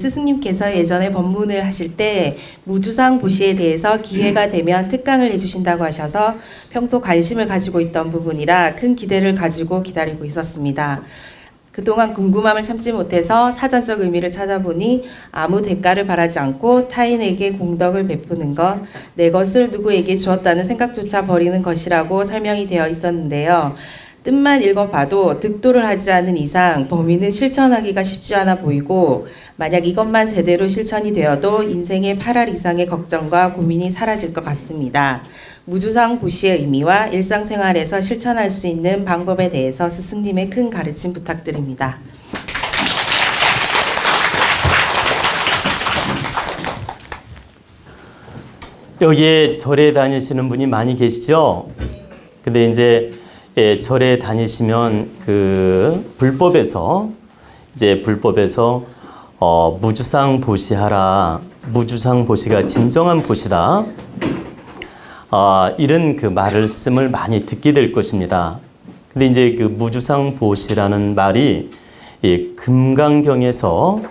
스승님께서 예전에 법문을 하실 때 무주상 보시에 대해서 기회가 되면 특강을 해주신다고 하셔서 평소 관심을 가지고 있던 부분이라 큰 기대를 가지고 기다리고 있었습니다. 그동안 궁금함을 참지 못해서 사전적 의미를 찾아보니 아무 대가를 바라지 않고 타인에게 공덕을 베푸는 것, 내 것을 누구에게 주었다는 생각조차 버리는 것이라고 설명이 되어 있었는데요. 뜻만 읽어봐도 득도를 하지 않은 이상 범위는 실천하기가 쉽지 않아 보이고, 만약 이것만 제대로 실천이 되어도 인생의 8할 이상의 걱정과 고민이 사라질 것 같습니다. 무주상 보시의 의미와 일상생활에서 실천할 수 있는 방법에 대해서 스승님의 큰 가르침 부탁드립니다. 여기에 절에 다니시는 분이 많이 계시죠? 근데 이제 절에 다니시면 그 불법에서 무주상 보시하라. 무주상 보시가 진정한 보시다. 이런 그 말씀을 많이 듣게 될 것입니다. 근데 이제 그 무주상 보시라는 말이 이 금강경에서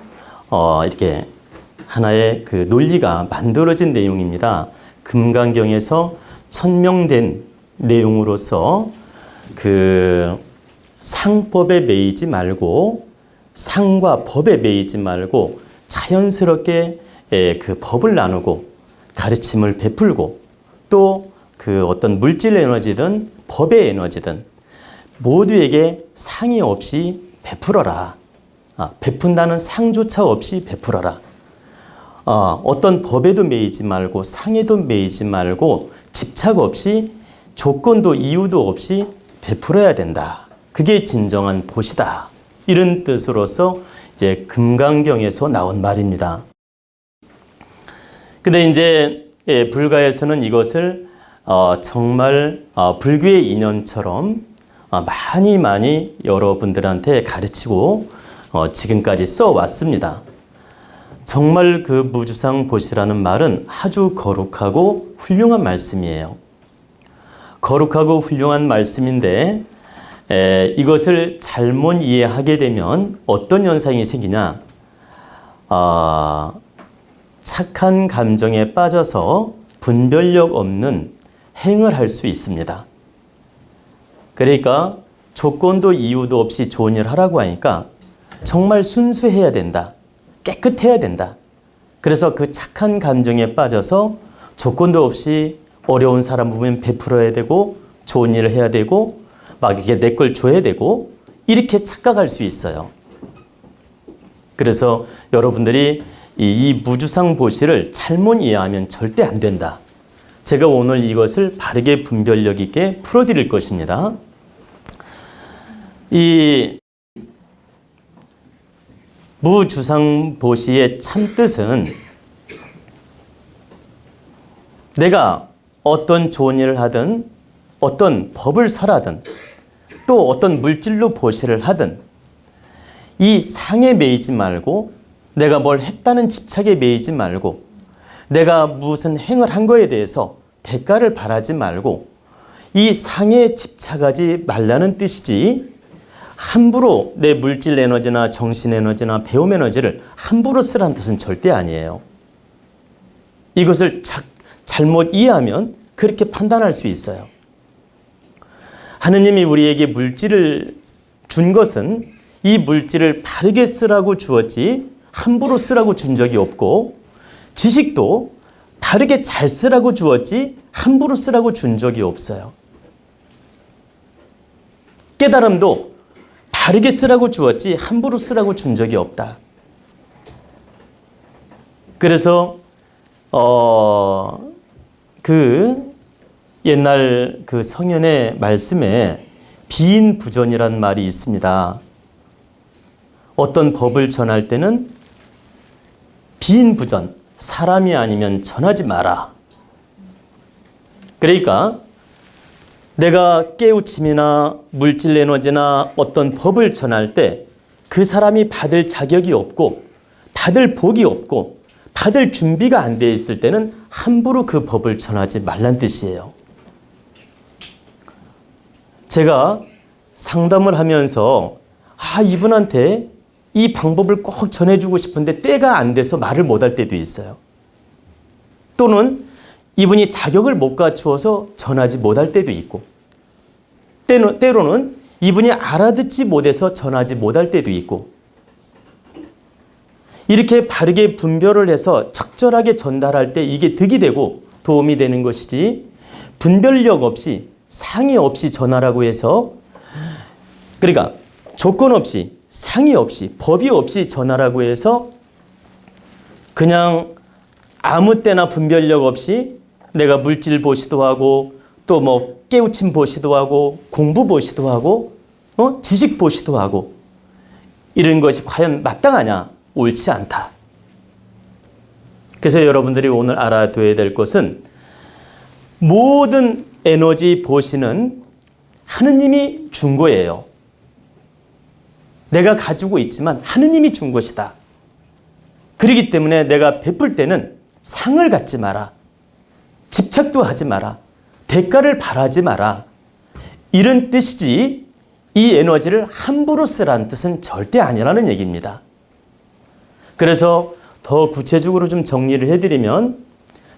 이렇게 하나의 그 논리가 만들어진 내용입니다. 금강경에서 천명된 내용으로서 그 상법에 매이지 말고, 상과 법에 매이지 말고 자연스럽게 그 법을 나누고 가르침을 베풀고, 또 그 어떤 물질 에너지든 법의 에너지든 모두에게 상의 없이 베풀어라. 베푼다는 상조차 없이 베풀어라. 어떤 법에도 매이지 말고 상에도 매이지 말고 집착 없이 조건도 이유도 없이 베풀어야 된다. 그게 진정한 보시다. 이런 뜻으로서 이제 금강경에서 나온 말입니다. 근데 이제 불가에서는 이것을 정말 불교의 이념처럼 많이 여러분들한테 가르치고 지금까지 써왔습니다. 정말 그 무주상 보시라는 말은 아주 거룩하고 훌륭한 말씀이에요. 거룩하고 훌륭한 말씀인데 이것을 잘못 이해하게 되면 어떤 현상이 생기냐? 착한 감정에 빠져서 분별력 없는 행을 할 수 있습니다. 그러니까 조건도 이유도 없이 좋은 일 하라고 하니까 정말 순수해야 된다. 깨끗해야 된다. 그래서 그 착한 감정에 빠져서 조건도 없이 어려운 사람 보면 베풀어야 되고 좋은 일을 해야 되고 막 이렇게 내 걸 줘야 되고 이렇게 착각할 수 있어요. 그래서 여러분들이 이 무주상 보시를 잘못 이해하면 절대 안 된다. 제가 오늘 이것을 바르게 분별력 있게 풀어드릴 것입니다. 이 무주상 보시의 참뜻은 내가 어떤 좋은 일을 하든 어떤 법을 설하든 또 어떤 물질로 보시를 하든 이 상에 매이지 말고 내가 뭘 했다는 집착에 매이지 말고 내가 무슨 행을 한 거에 대해서 대가를 바라지 말고 이 상에 집착하지 말라는 뜻이지, 함부로 내 물질 에너지나 정신 에너지나 배움 에너지를 함부로 쓰라는 뜻은 절대 아니에요. 이것을 잘못 이해하면 그렇게 판단할 수 있어요. 하느님이 우리에게 물질을 준 것은 이 물질을 바르게 쓰라고 주었지 함부로 쓰라고 준 적이 없고, 지식도 바르게 잘 쓰라고 주었지 함부로 쓰라고 준 적이 없어요. 깨달음도 바르게 쓰라고 주었지 함부로 쓰라고 준 적이 없다. 그래서 그 옛날 그 성현의 말씀에 비인부전이라는 말이 있습니다. 어떤 법을 전할 때는 비인부전, 사람이 아니면 전하지 마라. 그러니까 내가 깨우침이나 물질 에너지나 어떤 법을 전할 때 그 사람이 받을 자격이 없고 받을 복이 없고 받을 준비가 안 돼 있을 때는 함부로 그 법을 전하지 말란 뜻이에요. 제가 상담을 하면서 이분한테 이 방법을 꼭 전해주고 싶은데 때가 안 돼서 말을 못할 때도 있어요. 또는 이분이 자격을 못 갖추어서 전하지 못할 때도 있고, 때로는 이분이 알아듣지 못해서 전하지 못할 때도 있고, 이렇게 바르게 분별을 해서 적절하게 전달할 때 이게 득이 되고 도움이 되는 것이지, 분별력 없이 상의 없이 전하라고 해서, 그러니까 조건 없이 상의 없이 법이 없이 전하라고 해서 그냥 아무 때나 분별력 없이 내가 물질 보시도 하고 또 뭐 깨우침 보시도 하고 공부 보시도 하고 지식 보시도 하고 이런 것이 과연 마땅하냐? 옳지 않다. 그래서 여러분들이 오늘 알아둬야 될 것은, 모든 에너지 보시는 하느님이 준 거예요. 내가 가지고 있지만 하느님이 준 것이다. 그렇기 때문에 내가 베풀 때는 상을 갖지 마라. 집착도 하지 마라. 대가를 바라지 마라. 이런 뜻이지, 이 에너지를 함부로 쓰라는 뜻은 절대 아니라는 얘기입니다. 그래서 더 구체적으로 좀 정리를 해드리면,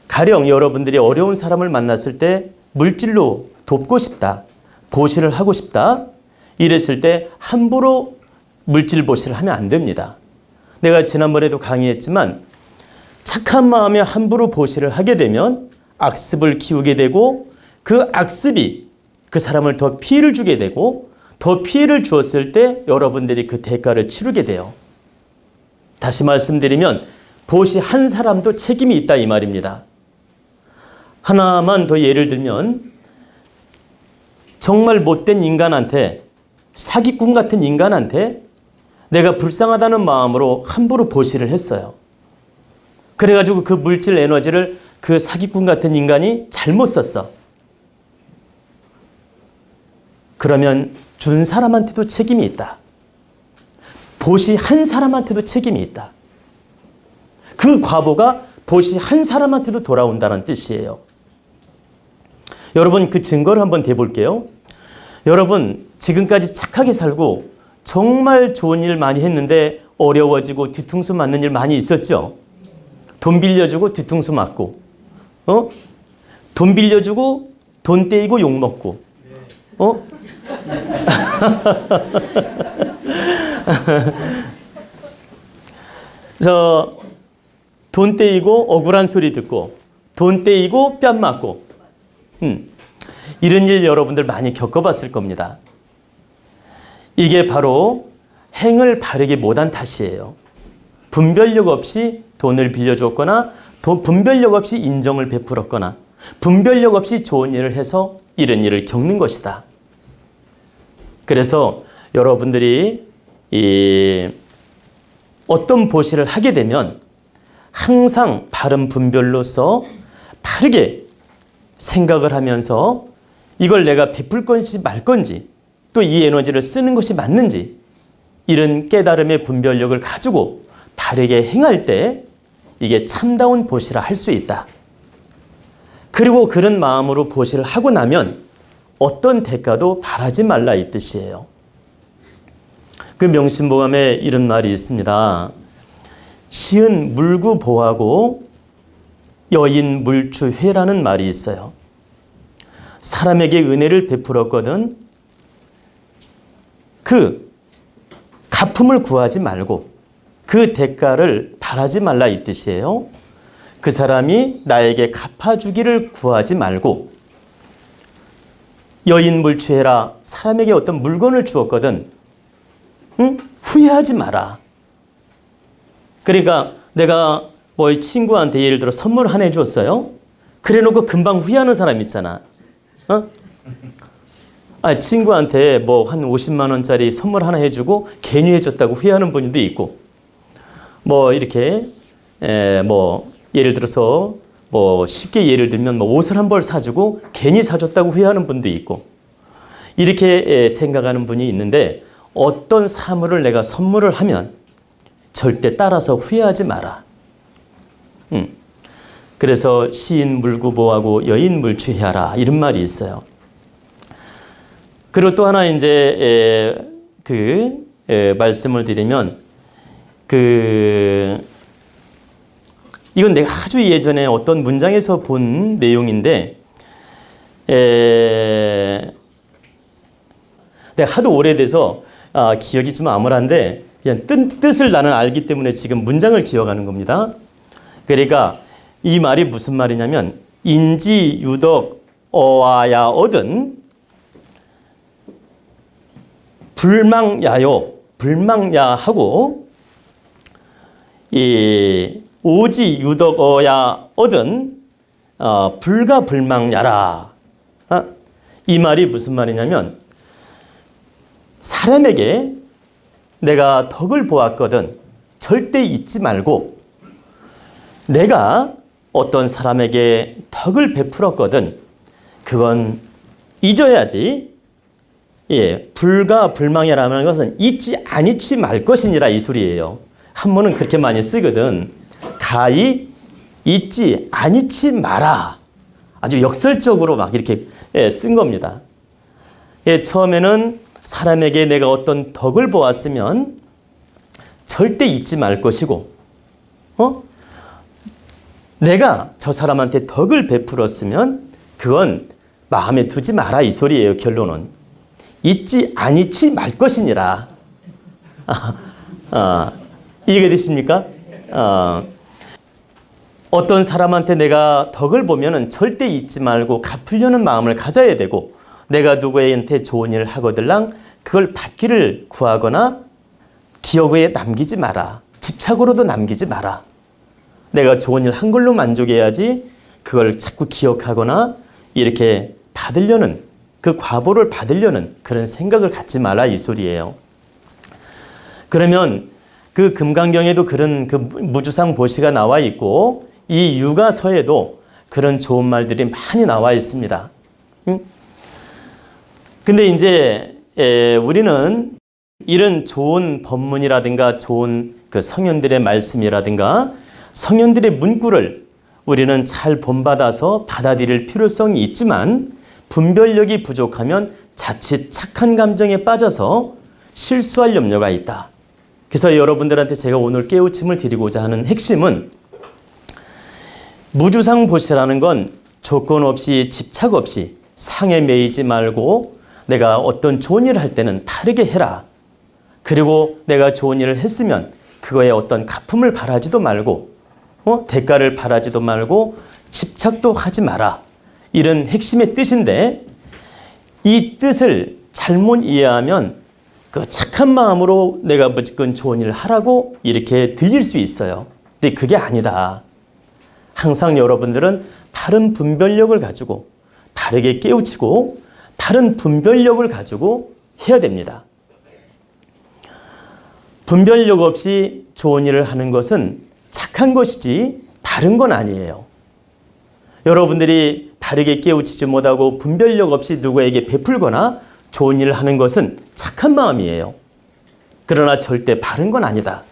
가령 여러분들이 어려운 사람을 만났을 때 물질로 돕고 싶다, 보시를 하고 싶다, 이랬을 때 함부로 물질 보시를 하면 안 됩니다. 내가 지난번에도 강의했지만 착한 마음에 함부로 보시를 하게 되면 악습을 키우게 되고, 그 악습이 그 사람을 더 피해를 주게 되고, 더 피해를 주었을 때 여러분들이 그 대가를 치르게 돼요. 다시 말씀드리면 보시 한 사람도 책임이 있다 이 말입니다. 하나만 더 예를 들면, 정말 못된 인간한테, 사기꾼 같은 인간한테 내가 불쌍하다는 마음으로 함부로 보시를 했어요. 그래가지고 그 물질 에너지를 그 사기꾼 같은 인간이 잘못 썼어. 그러면 준 사람한테도 책임이 있다. 보시 한 사람한테도 책임이 있다. 그 과보가 보시 한 사람한테도 돌아온다는 뜻이에요. 여러분, 그 증거를 한번 대볼게요. 여러분, 지금까지 착하게 살고 정말 좋은 일 많이 했는데 어려워지고 뒤통수 맞는 일 많이 있었죠? 돈 빌려주고 뒤통수 맞고, 돈 빌려주고 돈 떼이고 욕먹고, 그래서 돈 떼이고 억울한 소리 듣고, 돈 떼이고 뺨 맞고, 이런 일 여러분들 많이 겪어봤을 겁니다. 이게 바로 행을 바르게 못한 탓이에요. 분별력 없이 돈을 빌려줬거나, 분별력 없이 인정을 베풀었거나, 분별력 없이 좋은 일을 해서 이런 일을 겪는 것이다. 그래서 여러분들이 어떤 보시를 하게 되면 항상 바른 분별로서 바르게 생각을 하면서 이걸 내가 베풀 건지 말 건지, 또 이 에너지를 쓰는 것이 맞는지, 이런 깨달음의 분별력을 가지고 바르게 행할 때 이게 참다운 보시라 할 수 있다. 그리고 그런 마음으로 보시를 하고 나면 어떤 대가도 바라지 말라 이 뜻이에요. 그 명심보감에 이런 말이 있습니다. 시은 물구보하고 여인 물추회라는 말이 있어요. 사람에게 은혜를 베풀었거든 그 갚음을 구하지 말고 그 대가를 바라지 말라 이 뜻이에요. 그 사람이 나에게 갚아주기를 구하지 말고, 여인 물추해라, 사람에게 어떤 물건을 주었거든 후회하지 마라. 그러니까 내가 뭐 친구한테 예를 들어 선물 하나 해줬어요. 그래 놓고 금방 후회하는 사람 있잖아. 친구한테 뭐 한 50만 원짜리 선물 하나 해주고 괜히 해줬다고 후회하는 분도 있고, 뭐 이렇게 뭐 예를 들어서 뭐 쉽게 예를 들면 뭐 옷을 한 벌 사주고 괜히 사줬다고 후회하는 분도 있고, 이렇게 생각하는 분이 있는데, 어떤 사물을 내가 선물을 하면 절대 따라서 후회하지 마라. 그래서 시인 물구보하고 여인 물추해하라 이런 말이 있어요. 그리고 또 하나 이제 말씀을 드리면, 이건 내가 아주 예전에 어떤 문장에서 본 내용인데, 내가 하도 오래돼서 기억이 좀 암울한데, 그냥 뜻을 나는 알기 때문에 지금 문장을 기억하는 겁니다. 그러니까 이 말이 무슨 말이냐면, 인지 유덕 어와야 얻은 불망야요, 불망야하고 이 오지 유덕어야 얻은 불가불망야라. 이 말이 무슨 말이냐면, 사람에게 내가 덕을 보았거든 절대 잊지 말고, 내가 어떤 사람에게 덕을 베풀었거든 그건 잊어야지. 불가불망이라는 것은 잊지 아니치 말 것이니라, 이 소리예요. 한문은 그렇게 많이 쓰거든. 가히 잊지 아니치 마라. 아주 역설적으로 막 이렇게 쓴 겁니다. 처음에는 사람에게 내가 어떤 덕을 보았으면 절대 잊지 말 것이고, 내가 저 사람한테 덕을 베풀었으면 그건 마음에 두지 마라, 이 소리예요. 결론은 잊지 아니치 말 것이니라. 이해되십니까? 어떤 사람한테 내가 덕을 보면은 절대 잊지 말고 갚으려는 마음을 가져야 되고, 내가 누구한테 좋은 일을 하거들랑 그걸 받기를 구하거나 기억에 남기지 마라. 집착으로도 남기지 마라. 내가 좋은 일 한 걸로 만족해야지 그걸 자꾸 기억하거나 이렇게 받으려는, 그 과보를 받으려는 그런 생각을 갖지 마라, 이 소리예요. 그러면 그 금강경에도 그런 그 무주상 보시가 나와 있고, 이 유가서에도 그런 좋은 말들이 많이 나와 있습니다. 근데 이제 우리는 이런 좋은 법문이라든가 좋은 그 성현들의 말씀이라든가 성현들의 문구를 우리는 잘 본받아서 받아들일 필요성이 있지만, 분별력이 부족하면 자칫 착한 감정에 빠져서 실수할 염려가 있다. 그래서 여러분들한테 제가 오늘 깨우침을 드리고자 하는 핵심은, 무주상 보시라는 건 조건 없이 집착 없이 상에 매이지 말고 내가 어떤 좋은 일을 할 때는 바르게 해라. 그리고 내가 좋은 일을 했으면 그거에 어떤 갚음을 바라지도 말고 대가를 바라지도 말고 집착도 하지 마라. 이런 핵심의 뜻인데, 이 뜻을 잘못 이해하면 그 착한 마음으로 내가 무조건 좋은 일을 하라고 이렇게 들릴 수 있어요. 근데 그게 아니다. 항상 여러분들은 바른 분별력을 가지고 바르게 깨우치고 바른 분별력을 가지고 해야 됩니다. 분별력 없이 좋은 일을 하는 것은 착한 것이지 바른 건 아니에요. 여러분들이 바르게 깨우치지 못하고 분별력 없이 누구에게 베풀거나 좋은 일을 하는 것은 착한 마음이에요. 그러나 절대 바른 건 아니다.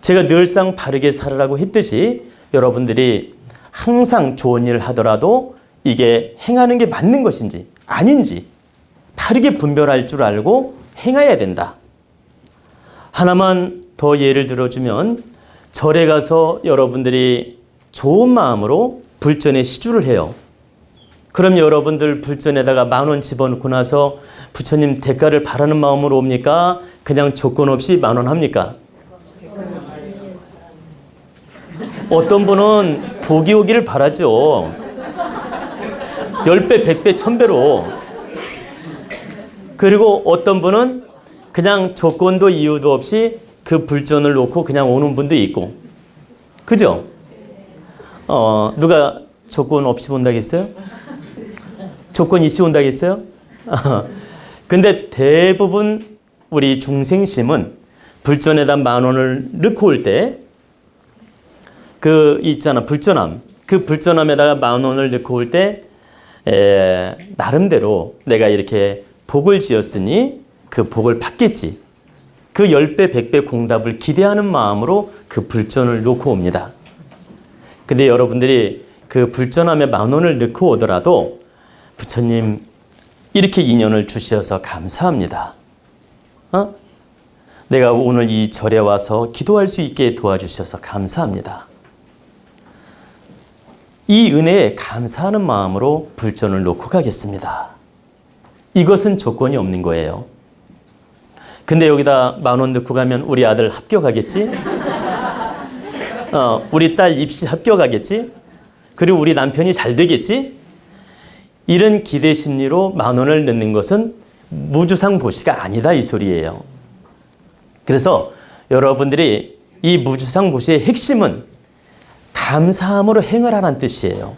제가 늘상 바르게 살으라고 했듯이 여러분들이 항상 좋은 일을 하더라도 이게 행하는 게 맞는 것인지 아닌지 바르게 분별할 줄 알고 행해야 된다. 하나만 더 예를 들어주면, 절에 가서 여러분들이 좋은 마음으로 불전에 시주를 해요. 그럼 여러분들 불전에다가 10,000원 집어넣고 나서 부처님 대가를 바라는 마음으로 옵니까? 그냥 조건 없이 10,000원 합니까? 어떤 분은 복이 오기를 바라죠. 10배, 100배, 1000배로. 그리고 어떤 분은 그냥 조건도 이유도 없이 그 불전을 놓고 그냥 오는 분도 있고. 그죠? 누가 조건 없이 본다겠어요? 조건 있이 온다겠어요? 근데 대부분 우리 중생심은 불전에다 10,000원을 넣고 올 때, 그 있잖아, 불전함. 그 불전함에다가 10,000원을 넣고 올 때, 나름대로 내가 이렇게 복을 지었으니 그 복을 받겠지. 그 10배, 100배 공답을 기대하는 마음으로 그 불전을 놓고 옵니다. 근데 여러분들이 그 불전함에 10,000원을 넣고 오더라도 부처님 이렇게 인연을 주셔서 감사합니다. 내가 오늘 이 절에 와서 기도할 수 있게 도와주셔서 감사합니다. 이 은혜에 감사하는 마음으로 불전을 놓고 가겠습니다. 이것은 조건이 없는 거예요. 근데 여기다 10,000원 넣고 가면 우리 아들 합격하겠지? 우리 딸 입시 합격하겠지? 그리고 우리 남편이 잘 되겠지? 이런 기대 심리로 10,000원을 넣는 것은 무주상 보시가 아니다 이 소리예요. 그래서 여러분들이 이 무주상 보시의 핵심은 감사함으로 행하라는 뜻이에요.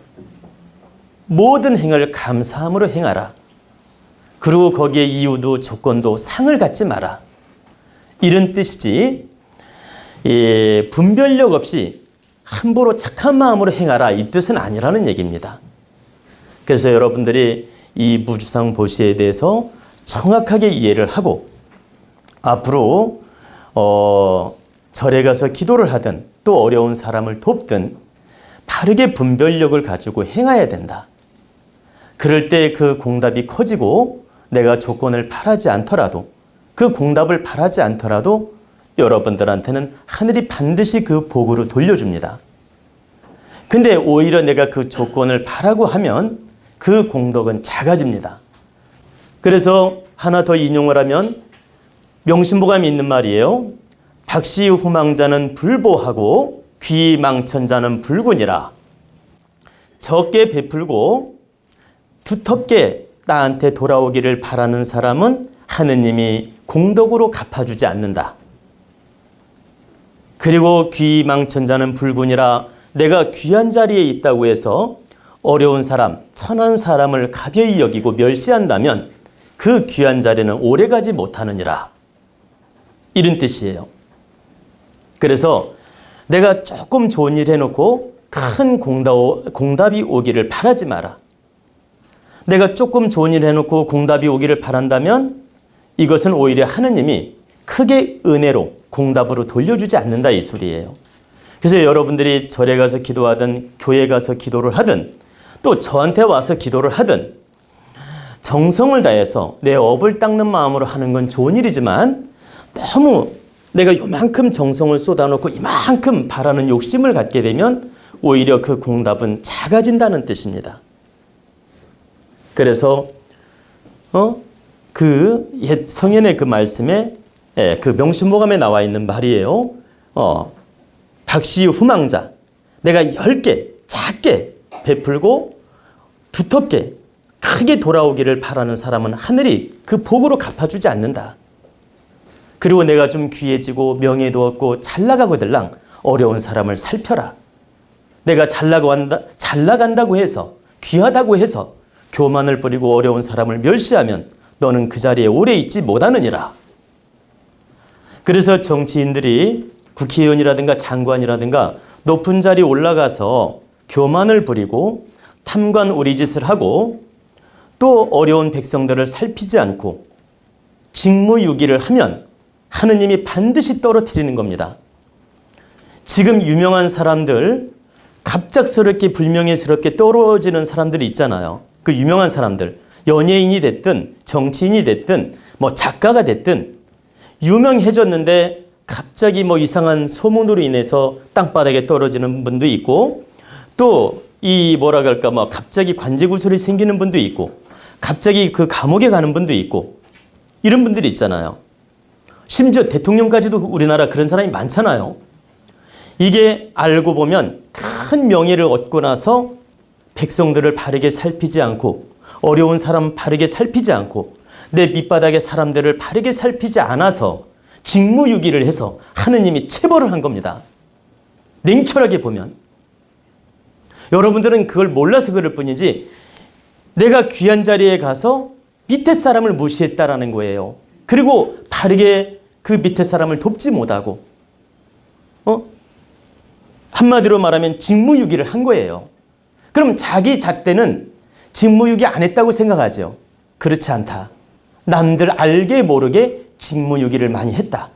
모든 행을 감사함으로 행하라. 그리고 거기에 이유도 조건도 상을 갖지 마라. 이런 뜻이지 분별력 없이 함부로 착한 마음으로 행하라 이 뜻은 아니라는 얘기입니다. 그래서 여러분들이 이 무주상 보시에 대해서 정확하게 이해를 하고 앞으로 절에 가서 기도를 하든 또 어려운 사람을 돕든 바르게 분별력을 가지고 행해야 된다. 그럴 때 그 공답이 커지고 내가 조건을 바라지 않더라도 그 공답을 바라지 않더라도 여러분들한테는 하늘이 반드시 그 복으로 돌려줍니다. 근데 오히려 내가 그 조건을 바라고 하면 그 공덕은 작아집니다. 그래서 하나 더 인용을 하면 명심보감이 있는 말이에요. 박시 후망자는 불보하고 귀망천자는 불군이라. 적게 베풀고 두텁게 나한테 돌아오기를 바라는 사람은 하느님이 공덕으로 갚아주지 않는다. 그리고 귀망천자는 불군이라. 내가 귀한 자리에 있다고 해서 어려운 사람, 천한 사람을 가벼이 여기고 멸시한다면 그 귀한 자리는 오래가지 못하느니라. 이런 뜻이에요. 그래서 내가 조금 좋은 일 해놓고 큰 공답이 오기를 바라지 마라. 내가 조금 좋은 일 해놓고 공답이 오기를 바란다면 이것은 오히려 하느님이 크게 은혜로 공답으로 돌려주지 않는다 이 소리예요. 그래서 여러분들이 절에 가서 기도하든 교회 가서 기도를 하든 또 저한테 와서 기도를 하든 정성을 다해서 내 업을 닦는 마음으로 하는 건 좋은 일이지만 너무 내가 요만큼 정성을 쏟아놓고 이만큼 바라는 욕심을 갖게 되면 오히려 그 공답은 작아진다는 뜻입니다. 그래서 그 옛 성현의 그 말씀에 그 명심보감에 나와 있는 말이에요. 박시 후망자, 내가 10개 작게 베풀고 두텁게 크게 돌아오기를 바라는 사람은 하늘이 그 복으로 갚아주지 않는다. 그리고 내가 좀 귀해지고 명예도 얻고 잘 나가고들랑 어려운 사람을 살펴라. 내가 잘 나간다고 해서 귀하다고 해서 교만을 부리고 어려운 사람을 멸시하면 너는 그 자리에 오래 있지 못하느니라. 그래서 정치인들이 국회의원이라든가 장관이라든가 높은 자리에 올라가서 교만을 부리고 탐관 오리짓을 하고 또 어려운 백성들을 살피지 않고 직무유기를 하면 하느님이 반드시 떨어뜨리는 겁니다. 지금 유명한 사람들, 갑작스럽게 불명예스럽게 떨어지는 사람들이 있잖아요. 그 유명한 사람들, 연예인이 됐든 정치인이 됐든 뭐 작가가 됐든 유명해졌는데 갑자기 뭐 이상한 소문으로 인해서 땅바닥에 떨어지는 분도 있고 또 이 뭐라 그럴까 뭐 갑자기 관제구설이 생기는 분도 있고 갑자기 그 감옥에 가는 분도 있고 이런 분들이 있잖아요. 심지어 대통령까지도 우리나라 그런 사람이 많잖아요. 이게 알고 보면 큰 명예를 얻고 나서 백성들을 바르게 살피지 않고 어려운 사람 바르게 살피지 않고 내 밑바닥의 사람들을 바르게 살피지 않아서 직무유기를 해서 하느님이 체벌을 한 겁니다. 냉철하게 보면. 여러분들은 그걸 몰라서 그럴 뿐이지 내가 귀한 자리에 가서 밑에 사람을 무시했다라는 거예요. 그리고 바르게 그 밑에 사람을 돕지 못하고 한마디로 말하면 직무유기를 한 거예요. 그럼 자기 잣대는 직무유기 안 했다고 생각하죠. 그렇지 않다. 남들 알게 모르게 직무유기를 많이 했다.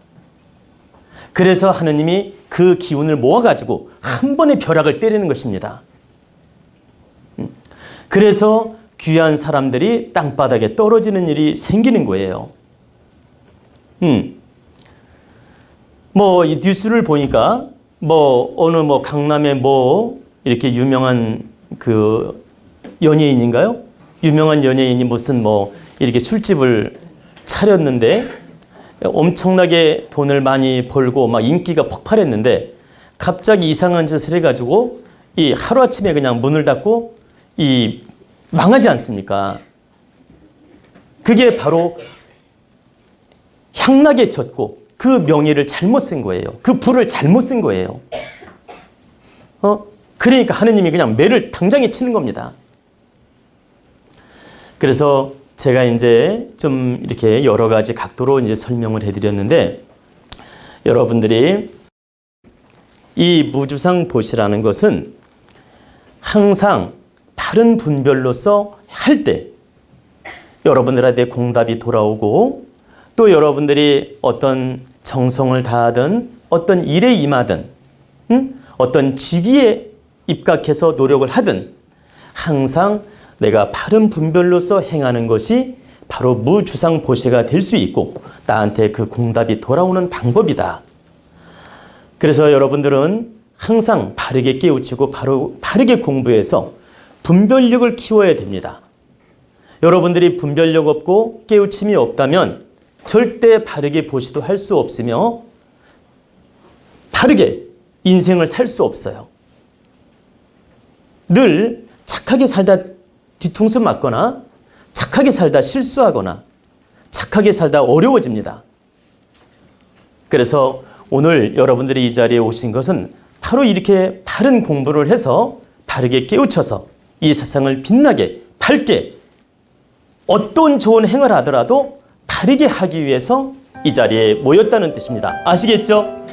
그래서 하느님이 그 기운을 모아가지고 한 번에 벼락을 때리는 것입니다. 그래서 귀한 사람들이 땅바닥에 떨어지는 일이 생기는 거예요. 뭐 이 뉴스를 보니까 뭐 어느 뭐 강남에 뭐 이렇게 유명한 그 연예인인가요? 유명한 연예인이 무슨 뭐 이렇게 술집을 차렸는데 엄청나게 돈을 많이 벌고 막 인기가 폭발했는데 갑자기 이상한 짓을 해가지고 이 하루아침에 그냥 문을 닫고 이 망하지 않습니까? 그게 바로 향락에 젖고 그 명예를 잘못 쓴 거예요. 그 부를 잘못 쓴 거예요. 그러니까 하느님이 그냥 매를 당장에 치는 겁니다. 그래서 제가 이제 좀 이렇게 여러 가지 각도로 이제 설명을 해드렸는데 여러분들이 이 무주상 보시라는 것은 항상 바른 분별로서 할 때 여러분들한테 공답이 돌아오고 또 여러분들이 어떤 정성을 다하든 어떤 일에 임하든 어떤 직위에 입각해서 노력을 하든 항상 내가 바른 분별로서 행하는 것이 바로 무주상 보시가 될 수 있고 나한테 그 공답이 돌아오는 방법이다. 그래서 여러분들은 항상 바르게 깨우치고 바르게 공부해서 분별력을 키워야 됩니다. 여러분들이 분별력 없고 깨우침이 없다면 절대 바르게 보시도 할 수 없으며 바르게 인생을 살 수 없어요. 늘 착하게 살다 뒤통수 맞거나 착하게 살다 실수하거나 착하게 살다 어려워집니다. 그래서 오늘 여러분들이 이 자리에 오신 것은 바로 이렇게 바른 공부를 해서 바르게 깨우쳐서 이 세상을 빛나게 밝게 어떤 좋은 행을 하더라도 바르게 하기 위해서 이 자리에 모였다는 뜻입니다. 아시겠죠?